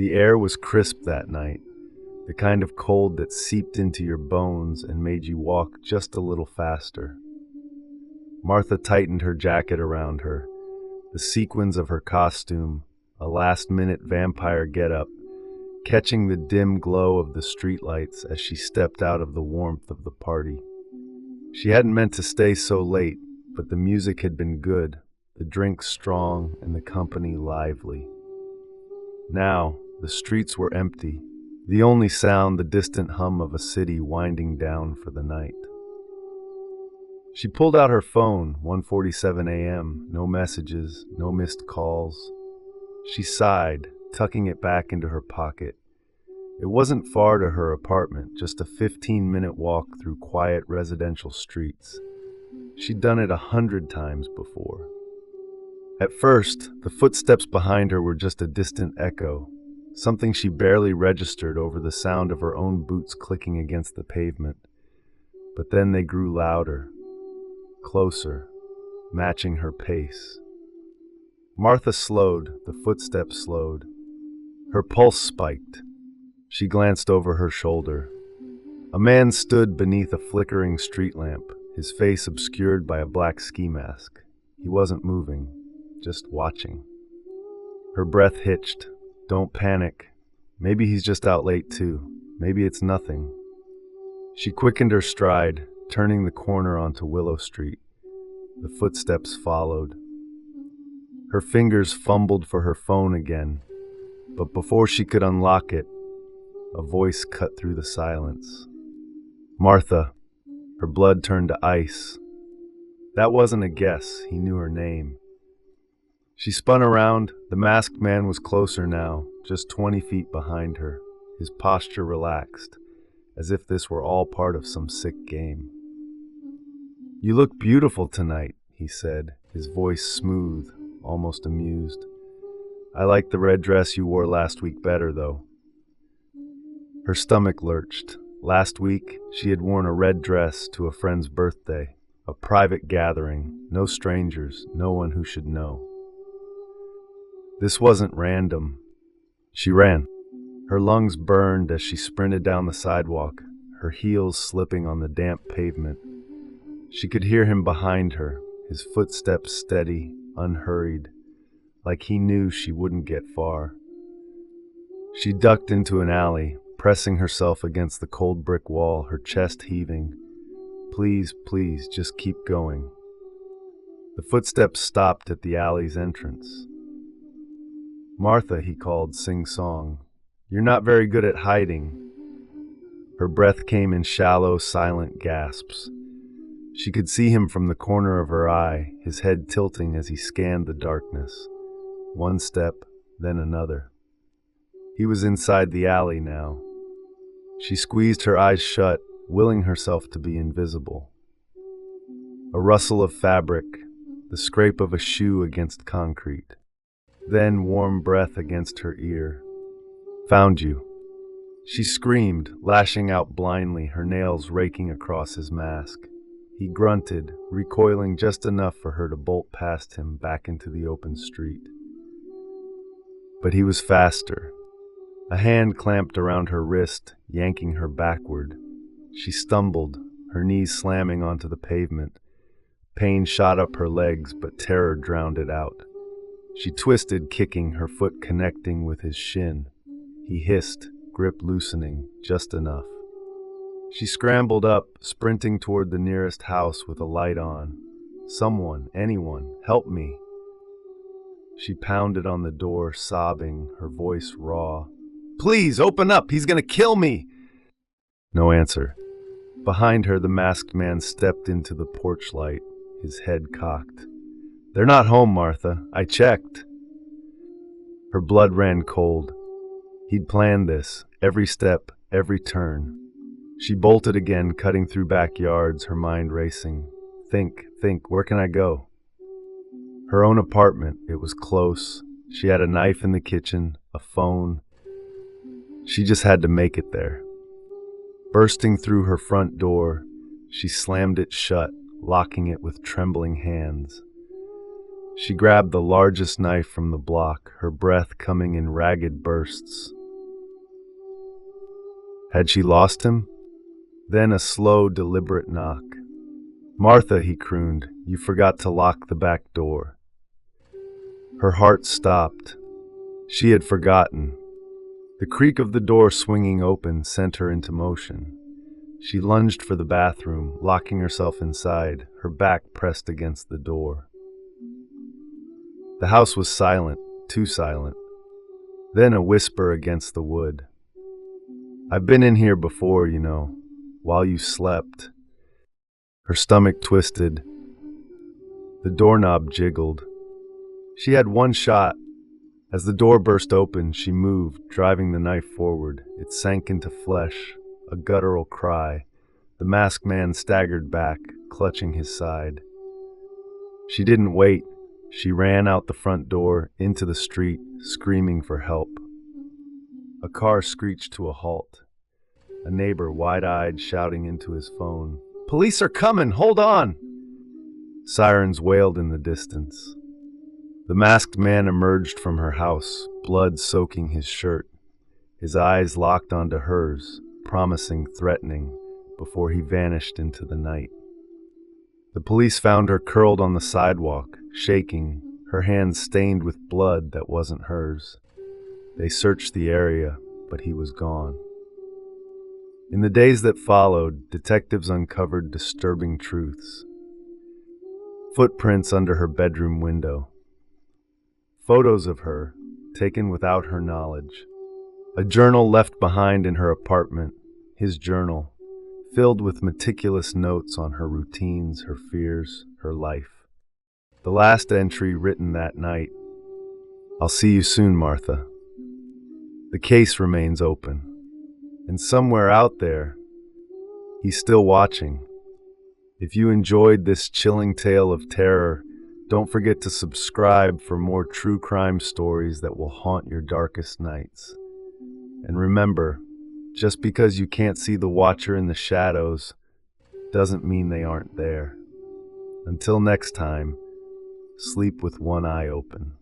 The air was crisp that night, the kind of cold that seeped into your bones and made you walk just a little faster. Martha tightened her jacket around her, the sequins of her costume, a last-minute vampire getup, catching the dim glow of the streetlights as she stepped out of the warmth of the party. She hadn't meant to stay so late, but the music had been good, the drinks strong, and the company lively. Now, the streets were empty, the only sound the distant hum of a city winding down for the night. She pulled out her phone, 1:47 a.m., no messages, no missed calls. She sighed, tucking it back into her pocket. It wasn't far to her apartment, just a 15-minute walk through quiet residential streets. She'd done it 100 times before. At first, the footsteps behind her were just a distant echo, something she barely registered over the sound of her own boots clicking against the pavement. But then they grew louder, closer, matching her pace. Martha slowed, the footsteps slowed. Her pulse spiked. She glanced over her shoulder. A man stood beneath a flickering street lamp, his face obscured by a black ski mask. He wasn't moving, just watching. Her breath hitched. Don't panic. Maybe he's just out late too. Maybe it's nothing. She quickened her stride, turning the corner onto Willow Street. The footsteps followed. Her fingers fumbled for her phone again, but before she could unlock it, a voice cut through the silence. Martha. Her blood turned to ice. That wasn't a guess. He knew her name. She spun around. The masked man was closer now, just 20 feet behind her, his posture relaxed, as if this were all part of some sick game. You look beautiful tonight, he said, his voice smooth, almost amused. I like the red dress you wore last week better, though. Her stomach lurched. Last week, she had worn a red dress to a friend's birthday, a private gathering, no strangers, no one who should know. This wasn't random. She ran. Her lungs burned as she sprinted down the sidewalk, her heels slipping on the damp pavement. She could hear him behind her, his footsteps steady, unhurried, like he knew she wouldn't get far. She ducked into an alley, pressing herself against the cold brick wall, her chest heaving. Please, please, just keep going. The footsteps stopped at the alley's entrance. Martha, he called, sing-song. You're not very good at hiding. Her breath came in shallow, silent gasps. She could see him from the corner of her eye, his head tilting as he scanned the darkness. One step, then another. He was inside the alley now. She squeezed her eyes shut, willing herself to be invisible. A rustle of fabric, the scrape of a shoe against concrete. Then warm breath against her ear. Found you. She screamed, lashing out blindly, her nails raking across his mask. He grunted, recoiling just enough for her to bolt past him back into the open street. But he was faster. A hand clamped around her wrist, yanking her backward. She stumbled, her knees slamming onto the pavement. Pain shot up her legs, but terror drowned it out. She twisted, kicking, her foot connecting with his shin. He hissed, grip loosening, just enough. She scrambled up, sprinting toward the nearest house with a light on. Someone, anyone, help me. She pounded on the door, sobbing, her voice raw. Please, open up, he's gonna kill me! No answer. Behind her, the masked man stepped into the porch light, his head cocked. They're not home, Martha. I checked. Her blood ran cold. He'd planned this, every step, every turn. She bolted again, cutting through backyards, her mind racing. Think, where can I go? Her own apartment, it was close. She had a knife in the kitchen, a phone. She just had to make it there. Bursting through her front door, she slammed it shut, locking it with trembling hands. She grabbed the largest knife from the block, her breath coming in ragged bursts. Had she lost him? Then a slow, deliberate knock. "Martha," he crooned, "you forgot to lock the back door." Her heart stopped. She had forgotten. The creak of the door swinging open sent her into motion. She lunged for the bathroom, locking herself inside, her back pressed against the door. The house was silent, too silent. Then a whisper against the wood. "I've been in here before, you know, while you slept." Her stomach twisted. The doorknob jiggled. She had one shot. As the door burst open, she moved, driving the knife forward. It sank into flesh, a guttural cry. The masked man staggered back, clutching his side. She didn't wait. She ran out the front door, into the street, screaming for help. A car screeched to a halt. A neighbor, wide-eyed, shouting into his phone, "Police are coming! Hold on!" Sirens wailed in the distance. The masked man emerged from her house, blood soaking his shirt. His eyes locked onto hers, promising, threatening, before he vanished into the night. The police found her curled on the sidewalk, shaking, her hands stained with blood that wasn't hers. They searched the area, but he was gone. In the days that followed, detectives uncovered disturbing truths. Footprints under her bedroom window. Photos of her, taken without her knowledge. A journal left behind in her apartment, his journal, filled with meticulous notes on her routines, her fears, her life. The last entry written that night, "I'll see you soon, Martha." The case remains open. And somewhere out there, he's still watching. If you enjoyed this chilling tale of terror, don't forget to subscribe for more true crime stories that will haunt your darkest nights. And remember, just because you can't see the watcher in the shadows doesn't mean they aren't there. Until next time, sleep with one eye open.